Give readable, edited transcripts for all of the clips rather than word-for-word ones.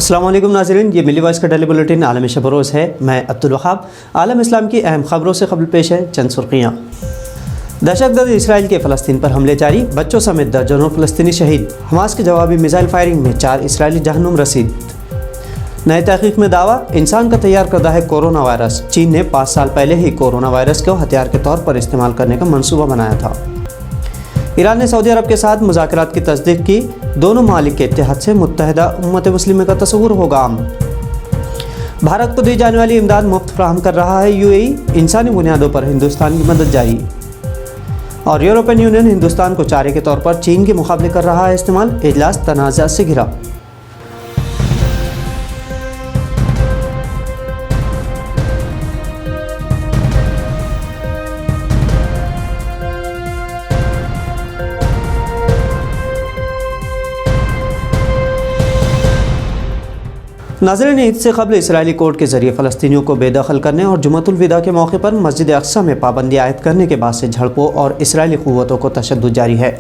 अस्सलाम वालेकुम नाज़रीन, ये मिली वॉइस का डेली बुलेटिन आलम शब रोज़ है। मैं अब्दुल वहाब। आलम इस्लाम की अहम खबरों से कबल पेश है चंद सुर्खियाँ। दहशतगर्द इसराइल के फ़लस्तीन पर हमले जारी, बच्चों समेत दर्जनों फ़लस्तीनी शहीद। हमास की जवाबी मिसाइल फायरिंग में 4 इसराइली जहन्नुम रसीद। नए तहक़ीक़ में दावा, इंसान का तैयार करदा है कोरोना वायरस। चीन ने 5 साल पहले ही कोरोना वायरस को हथियार के तौर पर इस्तेमाल करने का मंसूबा बनाया था। ईरान ने सऊदी अरब के साथ मुज़ाकरात की तस्दीक की। दोनों मालिक के इत्तेहाद से मुत्तहिदा उम्मत मुस्लिमा का तस्वुर होगा आम। भारत को दी जाने वाली इमदाद मुफ्त फराहम कर रहा है यूएई। इंसानी बुनियादों पर हिंदुस्तान की मदद जारी। और यूरोपियन यूनियन हिंदुस्तान को चारे के तौर पर चीन के मुकाबले कर रहा है इस्तेमाल। इजलास तनाज़ा से घिरा। नाज़रीन, ईद से कबल इसराइली कोर्ट के ज़रिए फ़लस्तीनियों को बेदखल करने और जुमअतुल विदा के मौके पर मस्जिद अक़सा में पाबंदी आयद करने के बाद से झड़पों और इसराइली क़ुव्वतों को तशद्दुद जारी है।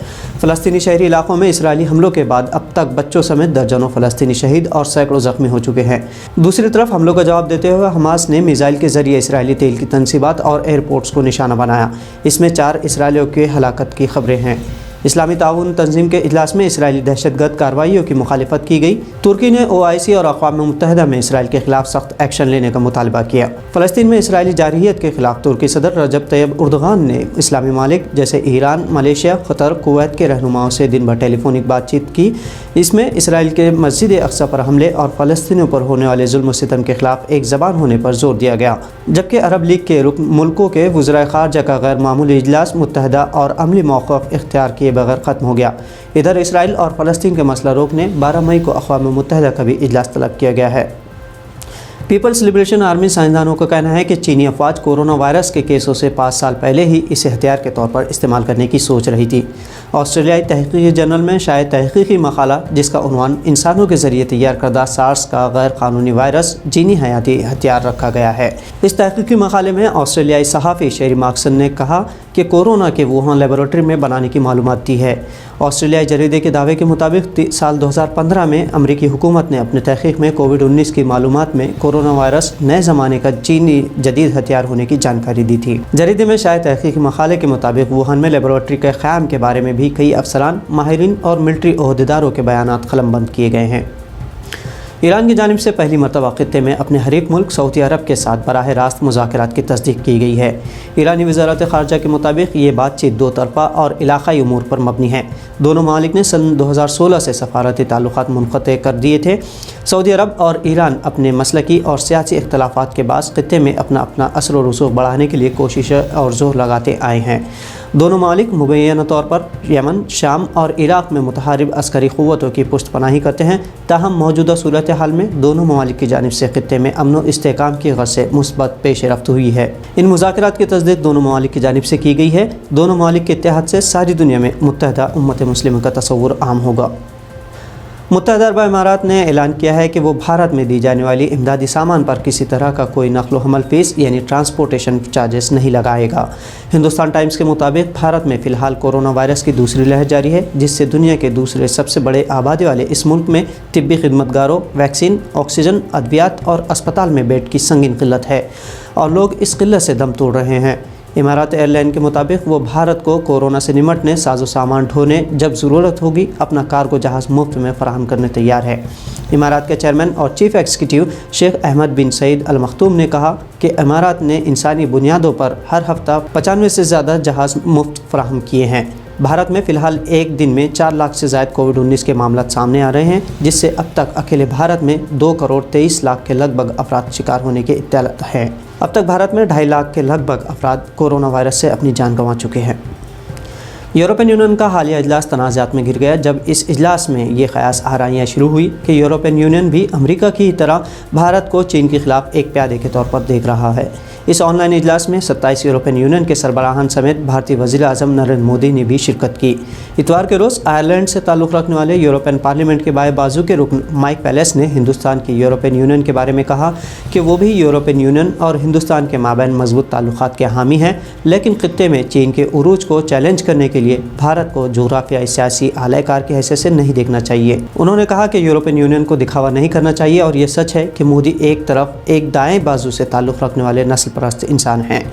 फ़लस्तीनी शहरी इलाकों में इसराइली हमलों के बाद अब तक बच्चों समेत दर्जनों फ़लस्तीनी शहीद और सैकड़ों ज़ख्मी हो चुके हैं। दूसरी तरफ हमलों का जवाब देते हुए हमास ने मिसाइल के ज़रिए इसराइली तेल की तनसीबात और एयरपोर्ट्स को निशाना बनाया। इसमें 4 इसराइलियों के हलाकत की खबरें हैं। इस्लामी ताउन तंजीम के इजलास में इसराइली दहशतगर्द कार्रवाइयों की मुखालिफत की गई। तुर्की ने OIC और अक़वाम मुत्तहिदा में इसराइल के खिलाफ सख्त एक्शन लेने का मुतालबा किया। फ़लस्तीन में इसराइली जारहियत के खिलाफ तुर्की सदर रजब तैयब उर्दगान ने इस्लामी मालिक जैसे ईरान, मलेशिया, क़तर, कुवैत के रहनुमाओं से दिन भर टेलीफोनिक बातचीत की। इसमें इसराइल के मस्जिद अक़सा पर हमले और फ़लस्तीनियों पर होने वाले जुल्म सितम के खिलाफ एक ज़बान होने पर जोर दिया गया। जबकि अरब लीग के रुकन मुल्कों के वज़राए ख़ारजा का गैर मामूली इजलास मुत्तहिदा और अमली मौक़िफ़ इख्तियार किए बगैर ख़त्म हो गया। इधर इसराइल और फ़लस्तीन के मसला रोकने 12 मई को अक़वाम मुत्तहिदा का भी इजलास तलब किया गया है। पीपल्स लिबरेशन आर्मी साइंसदानों का कहना है कि चीनी अफवाज कोरोना वायरस के केसों से 5 साल पहले ही इसे हथियार के तौर पर इस्तेमाल करने की सोच रही थी। ऑस्ट्रेलियाई तहक़ीक़ी जर्नल में शायद तहक़ीक़ी मक़ाला जिसका उन्वान इंसानों के ज़रिए तैयार करदा सार्स का गैर कानूनी वायरस चीनी हयाती हथियार रखा गया है। इस तहक़ीक़ी मक़ाले में ऑस्ट्रेलियाई सहाफ़ी शेरी मार्क्सन ने कहा कि कोरोना के वुहान लेबॉरेटरी में बनाने की मालूमात दी है। ऑस्ट्रेलियाई जरीदे के दावे के मुताबिक साल 2015 में अमरीकी हुकूमत ने अपने तहक़ीक़ में कोविड-19 की मालूमात में कोरोना वायरस नए ज़माने का चीनी जदीद हथियार होने की जानकारी दी थी। जरीदे में शायद तहक़ीक़ी मक़ाले के मुताबिक वुहान में लेबॉरेटरी के क़याम के बारे में भी कई अफसरान, माहिरीन और मिलिट्री ओहदेदारों के बयानात क़लमबंद किए गए हैं। ईरान की जानिब से पहली मरतबा ख़ित्ते में अपने हरीक मुल्क सऊदी अरब के साथ बराह रास्त मुज़ाकरात की तस्दीक की गई है। ईरानी वज़ारत ख़ारजा के मुताबिक ये बातचीत 2 तरफ़ा और इलाक़ाई उमूर पर मबनी है। दोनों ममालिक ने सन 2016 से सफ़ारती ताल्लुक़ात मुनक़ते कर दिए थे। सऊदी अरब और ईरान अपने मसलकी और सियासी इख्तलाफ़ात के बाद ख़ित्ते में अपना असर व रसूख़ बढ़ाने के लिए कोशिश और ज़ोर लगाते आए हैं। दोनों ममालिक मुबैना तौर पर यमन, शाम और इराक़ में मुतहारिब अस्करी क़ुव्वतों की पुष्ट पनाही करते हैं। ताहम मौजूदा सूरत हाल में दोनों ममालिक की जानिब से ख़ित्ते में अमन व इस्तेहकाम की ग़रज़ से मुस्बत पेश रफ्त हुई है। इन मुज़ाकरात की तस्दीक दोनों ममालिक की जानिब से की गई है। दोनों ममालिक के इत्तेहाद से सारी दुनिया में मुत्तहिदा उम्मत मुस्लिमा का तस्वुर आम होगा। मुत्तहिदा अरब इमारात ने ऐलान किया है कि वो भारत में दी जाने वाली इमदादी सामान पर किसी तरह का कोई नक़्ल व हमल फ़ीस यानी ट्रांसपोर्टेशन चार्जेस नहीं लगाएगा। हिंदुस्तान टाइम्स के मुताबिक भारत में फ़िलहाल कोरोना वायरस की दूसरी लहर जारी है, जिससे दुनिया के दूसरे सबसे बड़े आबादी वाले इस मुल्क में तिब्बी खिदमतगारों, वैक्सीन, ऑक्सीजन, अद्वियात और अस्पताल में बेड की संगीन क़िल्लत है और लोग इस क़िल्लत से दम तोड़ रहे हैं। इमारात एयरलाइन के मुताबिक वो भारत को कोरोना से निमटने, साजो सामान ढोने जब ज़रूरत होगी अपना कार्गो जहाज़ मुफ्त में फ़राहम करने तैयार है। इमारात के चेयरमैन और चीफ़ एग्जीक्यूटिव शेख अहमद बिन सईद अल मखतूम ने कहा कि इमारात ने इंसानी बुनियादों पर हर हफ़्ता 95 से ज़्यादा जहाज़ मुफ्त फ़राहम किए हैं। भारत में फ़िलहाल एक दिन में 4 लाख से ज़ायद कोविड-19 के मामला सामने आ रहे हैं, जिससे अब तक अकेले भारत में 2 करोड़ 23 लाख के लगभग अफराद शिकार होने के इत्तलात हैं। अब तक भारत में 2.5 लाख के लगभग अफराद कोरोना वायरस से अपनी जान गंवा चुके हैं। यूरोपियन यूनियन का हालिया इजलास तनाज़ात में घिर गया जब इस इजलास में ये क़यास आराइयाँ शुरू हुई कि यूरोपियन यूनियन भी अमेरिका की तरह भारत को चीन के ख़िलाफ़ एक प्यादे के तौर पर देख रहा है। इस ऑनलाइन इजलास में 27 यूरोपियन यूनियन के सरबराहान समेत भारतीय वज़ीर आज़म नरेंद्र मोदी ने भी शिरकत की। इतवार के रोज़ आयरलैंड से ताल्लुक़ रखने वाले यूरोपियन पार्लियामेंट के बाएं बाजू के रुकन माइक पेलेस ने हिंदुस्तान की यूरोपियन यूनियन के बारे में कहा कि वो भी यूरोपियन यूनियन और हिंदुस्तान के माबैन मजबूत ताल्लुक़ात के हामी हैं, लेकिन खित्ते में चीन के उरूज को चैलेंज करने के लिए भारत को जोग्राफियाई सियासी आलयकार की हैसियत से नहीं देखना चाहिए। उन्होंने कहा कि यूरोपियन यूनियन को दिखावा नहीं करना चाहिए और ये सच है कि मोदी एक तरफ एक दाएं बाजू से ताल्लुक़ रखने वाले नस्ल परस्त इंसान हैं।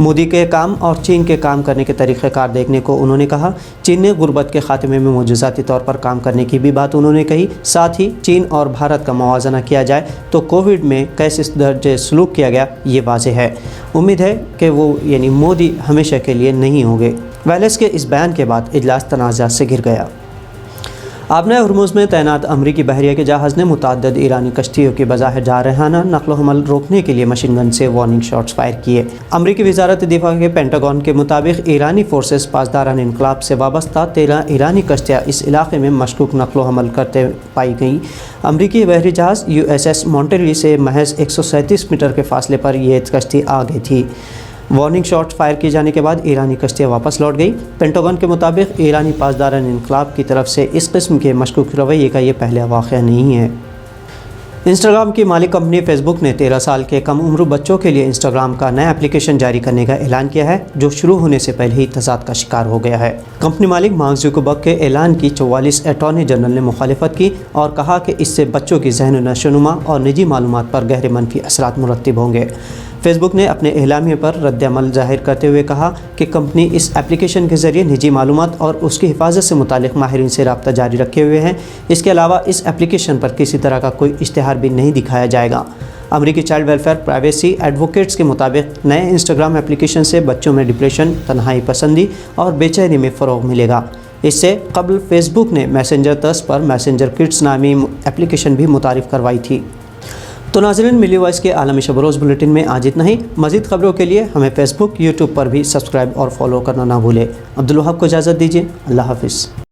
मोदी के काम और चीन के काम करने के तरीक़ेकार देखने को उन्होंने कहा। चीन ने गुर्बत के ख़ात्मे में मुजज़ाती तौर पर काम करने की भी बात उन्होंने कही। साथ ही चीन और भारत का मवाज़ना किया जाए तो कोविड में कैसे दर्जे सलूक किया गया ये वाज़ेह है। उम्मीद है कि वो यानी मोदी हमेशा के लिए नहीं होंगे। वेलेस के इस बयान के बाद इजलास तनाज़ा से घिर गया। आबना हुर्मुज़ में तैनात अमरीकी बहरिया के जहाज़ ने मुतअद्दिद ईरानी कश्तियों की बज़ाहिर जारहाना नक़्ल हमल रोकने के लिए मशीन गन से वार्निंग शॉट्स फायर किए। अमरीकी वज़ारत दिफा के पेंटागन के मुताबिक ईरानी फोर्सेस पासदारान इनक़लाब से वाबस्ता 13 ईरानी कश्तियाँ इस इलाके में मशकूक नक़्ल हमल करते पाई गई। अमरीकी बहरी जहाज़ USS मॉन्टेली से महज 137 मीटर के फासले पर यह कश्ती आ गई थी। वार्निंग शॉट फायर किए जाने के बाद ईरानी कश्तियाँ वापस लौट गई। पेंटागन के मुताबिक ईरानी पासदारान इनक़लाब की तरफ से इस किस्म के मशकूक रवैये का ये पहला वाक़या नहीं है। इंस्टाग्राम की मालिक कंपनी फेसबुक ने 13 साल के कम उम्र बच्चों के लिए इंस्टाग्राम का नया एप्लीकेशन जारी करने का ऐलान किया है, जो शुरू होने से पहले ही तज़ाद का शिकार हो गया है। कंपनी मालिक मार्क ज़ुकरबर्ग के ऐलान की 44 अटॉर्नी जनरल ने मुखालिफत की और कहा कि इससे बच्चों की ज़हन नशोनुमा और निजी मालूमात पर गहरे मनफी असरात मुरत्तिब होंगे। फेसबुक ने अपने एलामिये पर रद्द-ए-अमल ज़ाहिर करते हुए कहा कि कंपनी इस एप्लीकेशन के ज़रिए निजी मालूमात और उसकी हिफाजत से मुतालिक माहिरीन से रब्ता जारी रखे हुए हैं। इसके अलावा इस एप्लीकेशन पर किसी तरह का कोई इश्तिहार भी नहीं दिखाया जाएगा। अमरीकी चाइल्ड वेलफेयर प्राइवेसी एडवोकेट्स के मुताबिक नए इंस्टाग्राम एप्लीकेशन से बच्चों में डिप्रेशन, तन्हाई पसंदी और बेचैनी में फ़रोग़ मिलेगा। इससे कबल फेसबुक ने मैसेंजर तर्ज पर मैसेंजर किड्स नामी एप्लीकेशन भी मुतारिफ़ करवाई थी। तो नाज़रीन, मिली वॉइस के आलमी शब रोज़ बुलेटिन में आज इतना ही। मज़ीद ख़बरों के लिए हमें फ़ेसबुक, यूट्यूब पर भी सब्सक्राइब और फॉलो करना ना भूलें। अब्दुल वहाब को इजाज़त दीजिए। अल्लाह हाफ़िज़।